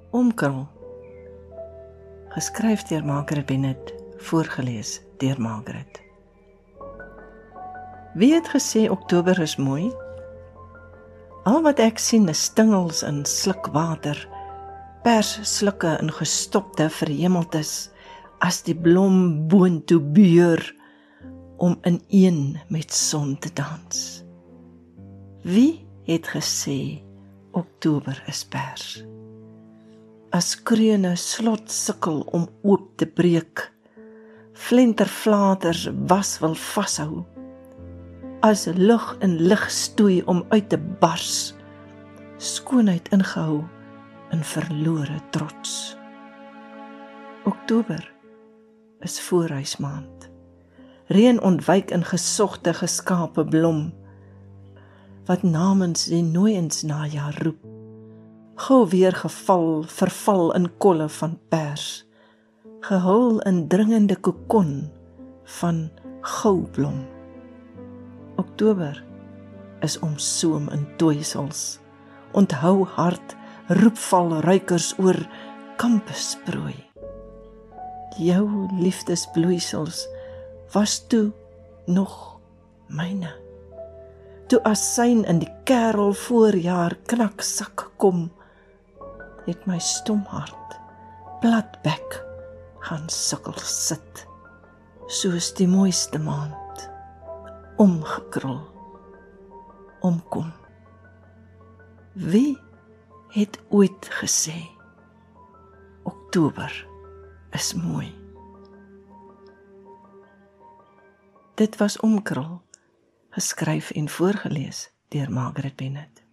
Omkrul, geskryf deur Margaret Bennett, voorgelees deur Margaret. Wie het gesê Oktober is mooi? Al wat ek sien is stingels in slukwater, persslukke in gestopte verhemeltes, as die blom boontoe buur, om in een met son te dans. Wie het gesê Oktober is pers? As kreune slot sukkel om oop te breek, flenterflaters was wil vashou, as lug in lig stoei om uit te bars, skoonheid ingehou in verlore trots. Oktober is voorhuismaand, reën ontwyk in gesogte geskape blom, wat namens die nooiens najaar roep, gou weer verval in kolle van pers, gehul in dringende kokon van goublom. Oktober is omsoom in tooisels, onthou hart, roepval ruikers oor kampesprooi. Jou liefdesbloeisels was toe nog myne. Toe asyn in die kerel voorjaar knaksak kom, het my stom hart platbek gaan sukkel sit, soos die mooiste maand, omgekrul, omkom. Wie het ooit gesê, Oktober is mooi? Dit was Omkrul, geskryf en voorgelees deur Margaret Bennett.